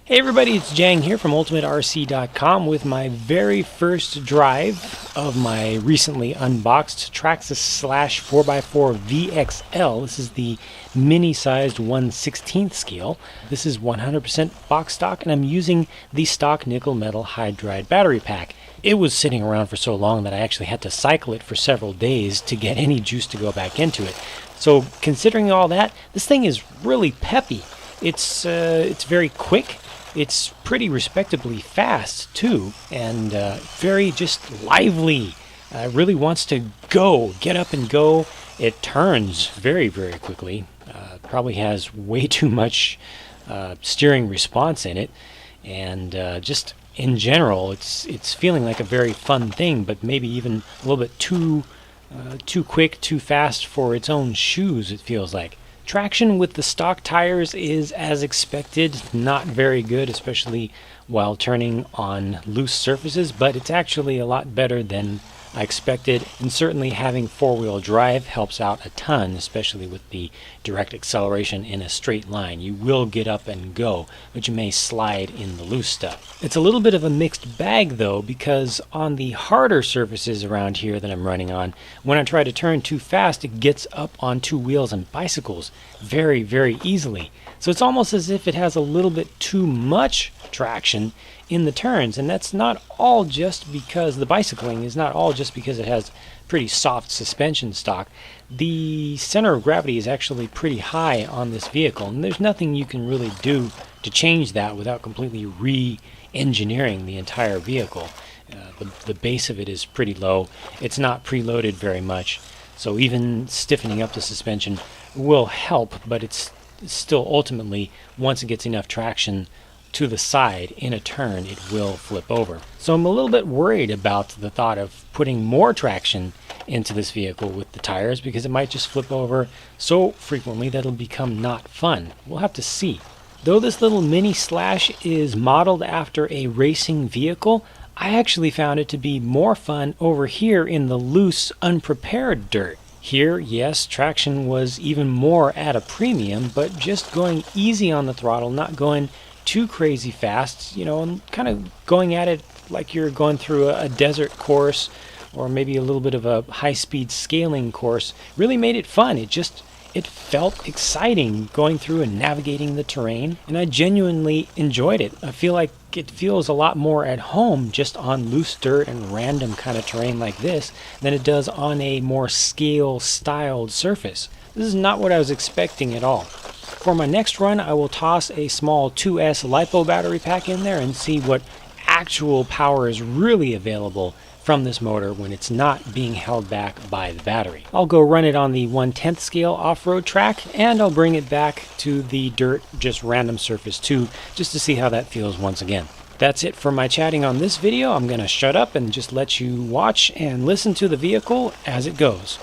Hey everybody, it's Jang here from UltimateRC.com with my very first drive of my recently unboxed Traxxas Slash 4x4 VXL. This is the mini-sized 1/16 scale. This is 100% box stock, and I'm using the stock nickel metal hydride battery pack. It was sitting around for so long that I actually had to cycle it for several days to get any juice to go back into it. So considering all that, this thing is really peppy. It's very quick. It's pretty respectably fast too, and very just lively. Really wants to get up and go. It turns very, very quickly. Probably has way too much steering response in it, and just in general, it's feeling like a very fun thing, but maybe even a little bit too quick, too fast for its own shoes. It feels like. Traction with the stock tires is, as expected, not very good, especially while turning on loose surfaces, but it's actually a lot better than I expected, and certainly having four-wheel drive helps out a ton, especially with the direct acceleration in a straight line. You will get up and go, but you may slide in the loose stuff. It's a little bit of a mixed bag though, because on the harder surfaces around here that I'm running on, when I try to turn too fast, it gets up on two wheels and bicycles very, very easily. So it's almost as if it has a little bit too much traction in the turns, and that's not all just because the bicycling is not all just because it has pretty soft suspension stock. The center of gravity is actually pretty high on this vehicle, and there's nothing you can really do to change that without completely re-engineering the entire vehicle. The base of it is pretty low. It's not preloaded very much, so even stiffening up the suspension will help, but it's still ultimately, once it gets enough traction to the side in a turn, it will flip over. So I'm a little bit worried about the thought of putting more traction into this vehicle with the tires, because it might just flip over so frequently that it'll become not fun. We'll have to see. Though this little mini Slash is modeled after a racing vehicle, I actually found it to be more fun over here in the loose, unprepared dirt. Here, yes, traction was even more at a premium, but just going easy on the throttle, not going too crazy fast, and kind of going at it like you're going through a desert course or maybe a little bit of a high-speed scaling course, really made it fun. It felt exciting going through and navigating the terrain, and I genuinely enjoyed it. I feel like it feels a lot more at home just on loose dirt and random kind of terrain like this than it does on a more scale-styled surface. This is not what I was expecting at all. For my next run, I will toss a small 2S LiPo battery pack in there and see what actual power is really available from this motor when it's not being held back by the battery. I'll go run it on the 1/10 scale off-road track, and I'll bring it back to the dirt, just random surface too, just to see how that feels once again. That's it for my chatting on this video. I'm going to shut up and just let you watch and listen to the vehicle as it goes.